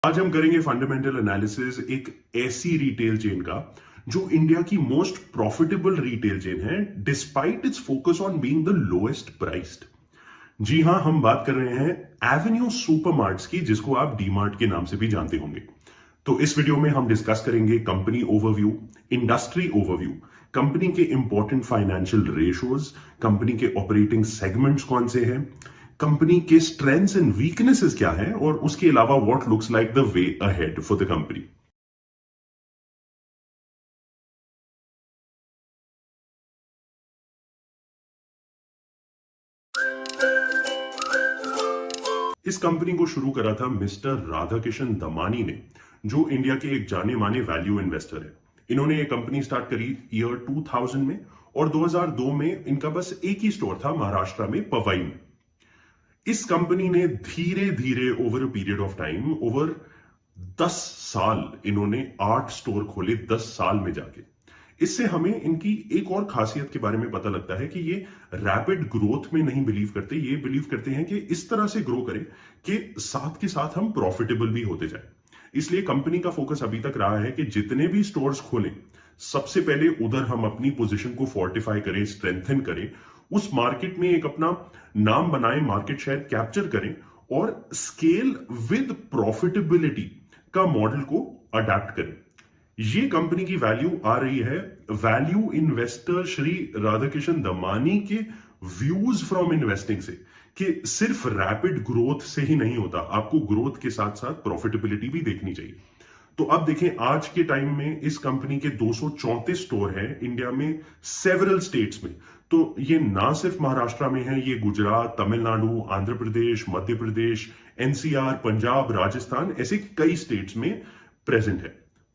आज हम करेंगे फंडामेंटल एनालिसिस एक ऐसी रिटेल चेन का जो इंडिया की मोस्ट प्रॉफिटेबल रिटेल चेन है despite its focus on being the lowest priced. जी हां, हम बात कर रहे हैं एवेन्यू सुपरमार्ट्स की, जिसको आप डीमार्ट के नाम से भी जानते होंगे। तो इस वीडियो में हम डिस्कस करेंगे company overview, industry overview, company के इंपॉर्टेंट फाइनेंशियल रेशियोज, कंपनी के ऑपरेटिंग सेगमेंट्स कौन से हैं, कंपनी के स्ट्रेंथ्स एंड वीकनेसेस क्या है, और उसके अलावा what looks like the way ahead for the company. इस कंपनी को शुरू करा था मिस्टर राधाकिशन दमानी ने, जो इंडिया के एक जाने माने वैल्यू इन्वेस्टर है। इन्होंने ये कंपनी स्टार्ट करी ईयर 2000 में, और 2002 में इनका बस एक ही स्टोर था महाराष्ट्र में, पवई में। इस कंपनी ने धीरे धीरे over a period of time, over 10 साल, इन्होंने 8 स्टोर खोले 10 साल में जाके। इससे हमें इनकी एक और खासियत के बारे में पता लगता है कि ये रैपिड ग्रोथ में नहीं बिलीव करते। ये बिलीव करते हैं कि इस तरह से ग्रो करें कि साथ के साथ हम प्रॉफिटेबल भी होते जाए। इसलिए कंपनी का फोकस अभी तक रहा है कि जितने भी स्टोर्स खोलें, सबसे पहले उधर हम अपनी पोजीशन को फोर्टिफाई करें, स्ट्रेंथन करें, उस मार्केट में एक अपना नाम बनाएं, मार्केट शेयर कैप्चर करें, और स्केल विद प्रॉफिटेबिलिटी का मॉडल को अडेप्ट करें। ये कंपनी की वैल्यू आ रही है वैल्यू इन्वेस्टर श्री राधाकिशन दमानी के व्यूज फ्रॉम इन्वेस्टिंग से, कि सिर्फ रैपिड ग्रोथ से ही नहीं होता, आपको ग्रोथ के साथ साथ प्रॉफिटेबिलिटी भी देखनी चाहिए। तो अब देखें, आज के टाइम में इस कंपनी के 234 स्टोर हैं इंडिया में, सेवरल स्टेट्स में। तो ये ना सिर्फ महाराष्ट्र में है, ये गुजरात, तमिलनाडु, आंध्र प्रदेश, मध्य प्रदेश, एनसीआर, पंजाब, राजस्थान, ऐसे कई स्टेट्स में प्रेजेंट है।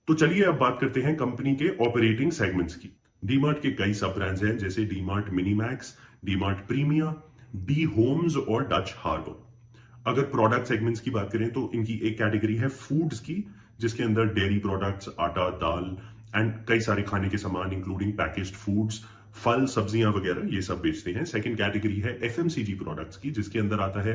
तो चलिए अब बात करते हैं कंपनी के ऑपरेटिंग सेगमेंट्स की। डीमार्ट के कई सब ब्रांड्स हैं, जैसे DMart Minimax, DMart Premia, D Homes और डच हार्बर। अगर प्रोडक्ट सेगमेंट्स की बात करें तो इनकी एक कैटेगरी है फूड्स की, जिसके अंदर डेयरी प्रोडक्ट्स, आटा, दाल एंड कई सारे खाने के सामान इंक्लूडिंग पैकेज्ड फूड्स, फल, सब्जियां वगैरह, ये सब बेचते हैं। सेकंड कैटेगरी है एफएमसीजी प्रोडक्ट्स की, जिसके अंदर आता है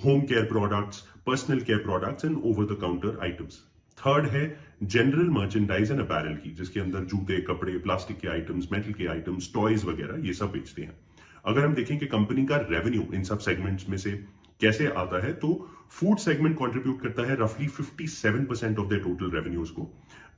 home care products, personal care products and over the counter items. Third है जनरल मर्चेंडाइज एंड अपैरल की, जिसके अंदर जूते, कपड़े, प्लास्टिक के आइटम्स, मेटल के आइटम्स, टॉयज वगैरह, ये सब बेचते हैं। अगर हम देखें कि कंपनी का रेवेन्यू इन सब सेगमेंट्स में से कैसे आता है, तो फूड सेगमेंट कंट्रीब्यूट करता है रफली 57% ऑफ द टोटल रेवेन्यूज को,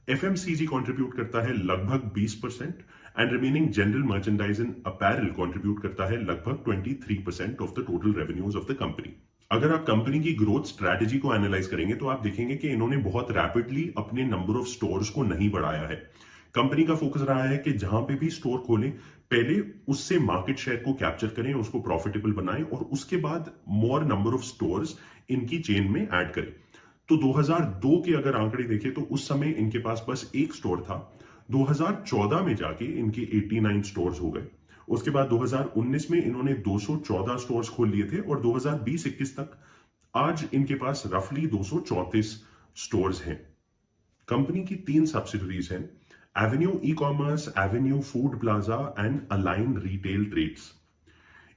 एफएमसीजी कंट्रीब्यूट करता है लगभग 20%, and remaining general merchandise and apparel contribute करता है लगभग 23% of the total revenues of the company. अगर आप कंपनी की ग्रोथ स्ट्रैटेजी को एनालाइज करेंगे तो आप देखेंगे कि इन्होंने बहुत रैपिडली अपने नंबर ऑफ स्टोर्स को नहीं बढ़ाया है। कंपनी का फोकस रहा है कि जहां पे भी स्टोर खोलें, पहले उससे मार्केट शेयर को कैप्चर करें, उसको प्रॉफिटेबल बनाएं, और उसके बाद मोर नंबर ऑफ स्टोर्स इनकी चेन में ऐड करें। तो 2002 के अगर आंकड़े देखें तो उस समय इनके पास बस एक स्टोर था। 2014 में जाके इनके 89 स्टोर्स हो गए। उसके बाद 2019 में इन्होंने 214 स्टोर्स खोल लिए थे, और 2020-21 तक आज इनके पास रफली 234 स्टोर्स हैं। कंपनी की 3 सब्सिडरीज हैं, Avenue E Commerce, Avenue Food Plaza and Align Retail Trades.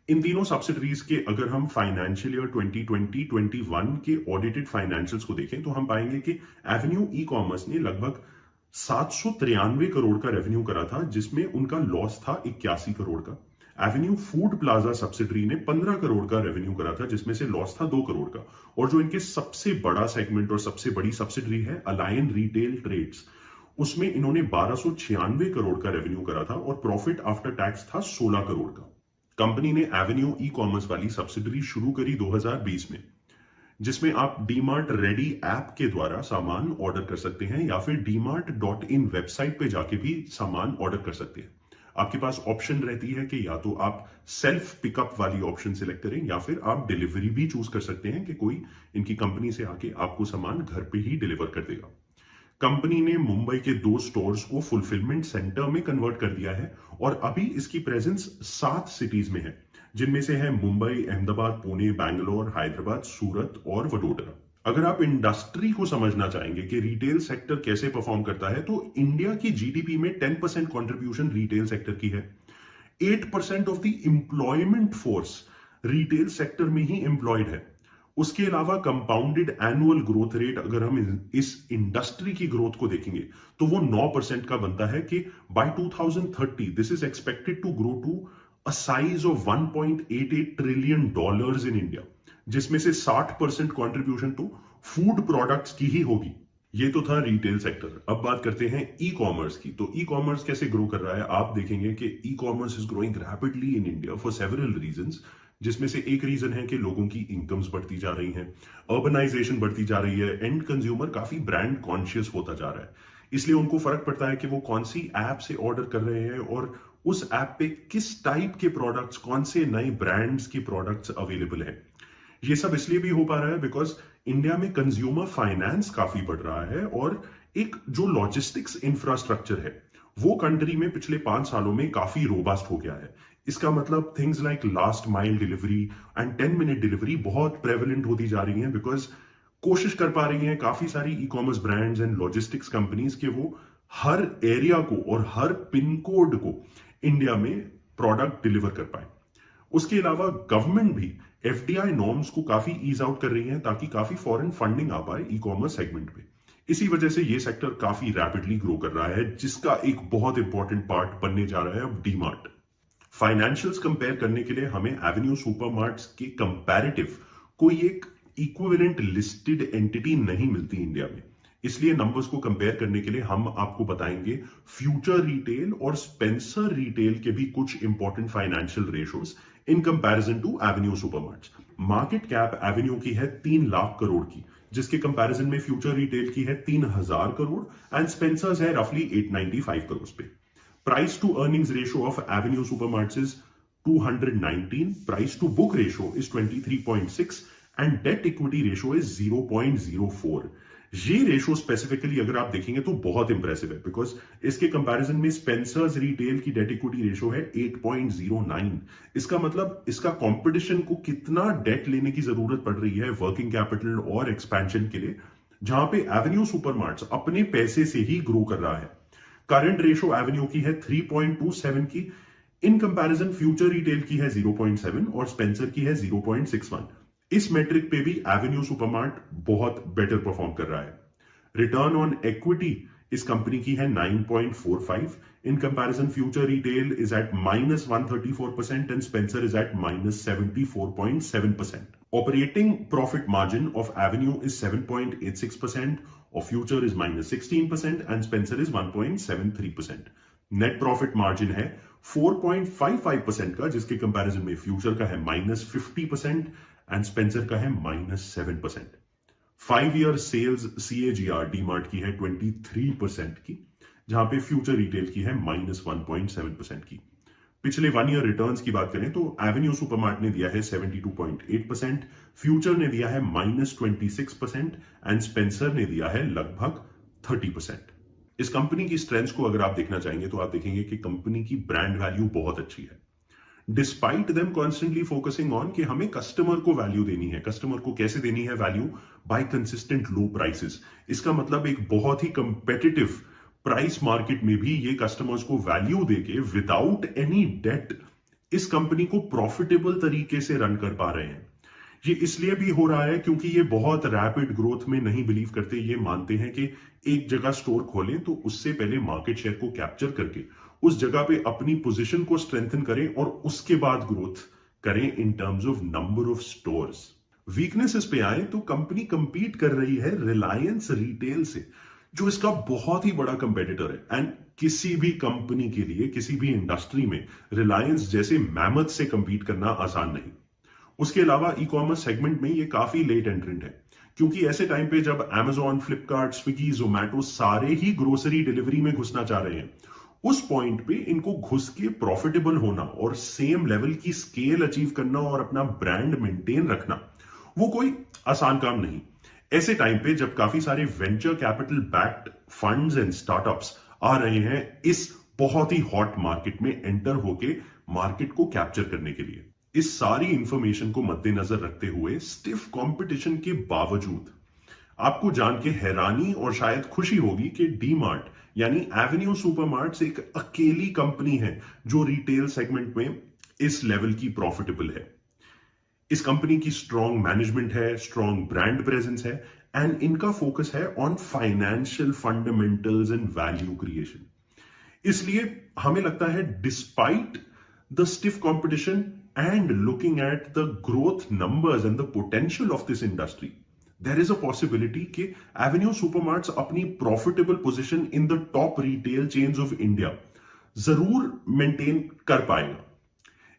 इन तीनों सब्सिडरीज के अगर हम फाइनेंशियल ईयर 2020-21 के ऑडिटेड फाइनेंशियल्स को देखें तो हम पाएंगे कि एवेन्यू ई कॉमर्स ने लगभग 793 करोड़ का रेवेन्यू करा था, जिसमें उनका लॉस था 81 करोड़ का। एवेन्यू फूड प्लाजा सब्सिडरी ने 15 करोड़ का रेवेन्यू करा था, जिसमें से लॉस था 2 करोड़ का। और जो इनके सबसे बड़ा सेगमेंट और सबसे बड़ी सब्सिडरी है अलायन रिटेल ट्रेड्स, उसमें इन्होंने 1296 करोड़ का रेवेन्यू करा था, और प्रॉफिट आफ्टर टैक्स था 16 करोड़ का। कंपनी ने एवेन्यू ई कॉमर्स वाली सब्सिडरी शुरू करी 2020 में, जिसमें आप डीमार्ट रेडी ऐप के द्वारा सामान ऑर्डर कर सकते हैं, या फिर dmart.in वेबसाइट पे जाके भी सामान ऑर्डर कर सकते हैं। आपके पास ऑप्शन रहती है कि या तो आप सेल्फ पिकअप वाली ऑप्शन सिलेक्ट करें, या फिर आप डिलीवरी भी चूज कर सकते हैं कि कोई इनकी कंपनी से आके आपको सामान घर पे ही डिलीवर कर देगा। कंपनी ने मुंबई के 2 स्टोर्स को फुलफिलमेंट सेंटर में कन्वर्ट कर दिया है, और अभी इसकी प्रेजेंस 7 सिटीज में है, जिनमें से है मुंबई, अहमदाबाद, पुणे, बैंगलोर, हैदराबाद, सूरत और वडोदरा। अगर आप इंडस्ट्री को समझना चाहेंगे कि रिटेल सेक्टर कैसे परफॉर्म करता है, तो इंडिया की जीडीपी में 10% कंट्रीब्यूशन रिटेल सेक्टर की है। 8% of the employment force retail sector में ही एम्प्लॉयड है। उसके अलावा कंपाउंडेड एनुअल ग्रोथ रेट अगर हम इस इंडस्ट्री की ग्रोथ को देखेंगे तो वो 9% का बनता है कि by 2030 this is expected to grow to a size of $1.88 trillion in India, जिसमें से 60% कॉन्ट्रीब्यूशन तो फूड प्रोडक्ट्स की ही होगी। ये तो था रिटेल सेक्टर। अब बात करते हैं ई कॉमर्स की। तो ई कॉमर्स कैसे ग्रो कर रहा है? आप देखेंगे कि e commerce is growing rapidly in India for several reasons, जिसमें से एक रीजन है कि लोगों की इनकम्स बढ़ती जा रही हैं, अर्बनाइजेशन बढ़ती जा रही है, एंड कंज्यूमर काफी ब्रांड कॉन्शियस होता जा रहा है। इसलिए उनको फर्क पड़ता है कि वो कौन सी ऐप से ऑर्डर कर रहे हैं और उस ऐप पे किस टाइप के प्रोडक्ट्स, कौन से नए ब्रांड्स की प्रोडक्ट्स अवेलेबल हैं। ये सब इसलिए भी हो पा रहा है बिकॉज इंडिया में कंज्यूमर फाइनेंस काफी बढ़ रहा है और एक जो लॉजिस्टिक्स इंफ्रास्ट्रक्चर है वो कंट्री में पिछले 5 सालों में काफी रोबस्ट हो गया है। इसका मतलब things like last mile delivery and 10 minute delivery बहुत प्रेवलेंट होती जा रही हैं बिकॉज कोशिश कर पा रही हैं काफी सारी e commerce brands and logistics companies के वो हर एरिया को और हर पिन कोड को इंडिया में प्रोडक्ट डिलीवर कर पाए। उसके अलावा गवर्नमेंट भी एफडीआई नॉर्म्स को काफी ईज आउट कर रही है ताकि काफी फॉरेन फंडिंग आ पाए ई कॉमर्स सेगमेंट पे। इसी वजह से ये सेक्टर काफी रैपिडली ग्रो कर रहा है, जिसका एक बहुत इंपॉर्टेंट पार्ट बनने जा रहा है अब डीमार्ट। फाइनेंशियल्स कंपेयर करने के लिए हमें एवेन्यू सुपरमार्ट्स के कंपैरेटिव कोई एक इक्विवेलेंट लिस्टेड एंटिटी नहीं मिलती इंडिया में। इसलिए नंबर्स को कंपेयर करने के लिए हम आपको बताएंगे फ्यूचर रिटेल और स्पेंसर रिटेल के भी कुछ important financial ratios in comparison to Avenue Supermarts. Market cap Avenue की है 3 लाख करोड़ की, जिसके कंपैरिजन में फ्यूचर रिटेल की है 3000 करोड़ एंड स्पेंसर्स है रफली 895 करोड़ पे। Price to earnings ratio of Avenue Supermarts is 219, price to book ratio is 23.6 and debt equity ratio is 0.04। ये रेशो स्पेसिफिकली अगर आप देखेंगे तो बहुत इंप्रेसिव है बिकॉज इसके कंपैरिजन में स्पेंसर्स रिटेल की डेट इक्विटी रेशो है 8.09। इसका मतलब इसका कंपटीशन को कितना डेट लेने की जरूरत पड़ रही है वर्किंग कैपिटल और एक्सपेंशन के लिए, जहां पे एवेन्यू सुपरमार्ट्स अपने पैसे से ही ग्रो कर रहा है। करंट रेशो एवेन्यू की है 3.27 की, इन कंपैरिजन फ्यूचर रिटेल की है 0.7 और स्पेंसर की है 0.61। इस मेट्रिक पे भी एवेन्यू सुपरमार्ट बहुत बेटर परफॉर्म कर रहा है। रिटर्न ऑन इक्विटी इस कंपनी की है 9.45, in comparison Future Retail is at -134% and Spencer is at -74.7%। Operating profit margin of Avenue is 7.86% और Future is -16% and Spencer is 1.73%। Net profit margin है 4.55% का, जिसके कंपैरिजन में फ्यूचर का है -50% एंड स्पेंसर का है -7%। 5 ईयर सेल्स CAGR डीमार्ट की है 23% की, जहां पे फ्यूचर रिटेल की है -1.7% की। पिछले 1 ईयर रिटर्न्स की बात करें तो एवेन्यू सुपरमार्ट ने दिया है 72.8%, फ्यूचर ने दिया है -26% एंड स्पेंसर ने दिया है लगभग 30%। इस कंपनी की स्ट्रेंथ को अगर आप देखना चाहेंगे तो आप देखेंगे कि कंपनी की ब्रांड वैल्यू बहुत अच्छी है। Despite them constantly focusing on कि हमें कस्टमर को वैल्यू देनी है। कस्टमर को कैसे देनी है value? By consistent low prices. इसका मतलब एक बहुत ही कंपेटिटिव प्राइस मार्केट में भी ये कस्टमर्स को वैल्यू देके विदाउट एनी डेट इस कंपनी को प्रॉफिटेबल तरीके से रन कर पा रहे हैं। ये इसलिए भी हो रहा है क्योंकि ये बहुत रैपिड ग्रोथ में नहीं बिलीव करते। ये मानते हैं कि एक जगह स्टोर खोलें तो उससे पहले मार्केट शेयर को कैप्चर करके उस जगह पे अपनी पोजीशन को स्ट्रेंथन करें और उसके बाद ग्रोथ करें in terms of number of stores. Weaknesses पे आए तो कंपनी कंपीट कर रही है रिलायंस रिटेल से, जो इसका बहुत ही बड़ा कंपेटिटर है। एंड किसी भी कंपनी के लिए किसी भी इंडस्ट्री में रिलायंस जैसे मैमथ से कंपीट करना आसान नहीं। उसके अलावा ई कॉमर्स सेगमेंट में ये काफी लेट एंट्रेंट है, क्योंकि ऐसे टाइम पे जब Amazon, फ्लिपकार्ट, स्विगी, जोमैटो सारे ही ग्रोसरी डिलीवरी में घुसना चाह रहे हैं, उस पॉइंट पे इनको घुस के प्रॉफिटेबल होना और सेम लेवल की स्केल अचीव करना और अपना ब्रांड मेंटेन रखना वो कोई आसान काम नहीं। ऐसे टाइम पे जब काफी सारे venture capital backed funds and startups आ रहे हैं इस बहुत ही हॉट मार्केट में एंटर होके मार्केट को कैप्चर करने के लिए, इस सारी इंफॉर्मेशन को मद्देनजर रखते हुए स्टिफ कंपटीशन के बावजूद आपको जान के हैरानी और शायद खुशी होगी कि डीमार्ट यानी एवेन्यू सुपरमार्ट्स एक अकेली कंपनी है जो रिटेल सेगमेंट में इस लेवल की प्रॉफिटेबल है। इस कंपनी की स्ट्रॉन्ग मैनेजमेंट है, स्ट्रॉन्ग ब्रांड प्रेजेंस है एंड इनका फोकस है on financial fundamentals and value creation. इसलिए हमें लगता है despite the stiff competition and looking at the growth numbers and the potential of this industry, there is a possibility कि Avenue Supermarts अपनी profitable position in the top retail chains of India जरूर maintain कर पाएगा।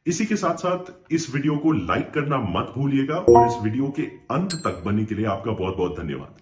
इसी के साथ साथ इस वीडियो को लाइक करना मत भूलिएगा और इस वीडियो के अंत तक बनने के लिए आपका बहुत बहुत धन्यवाद।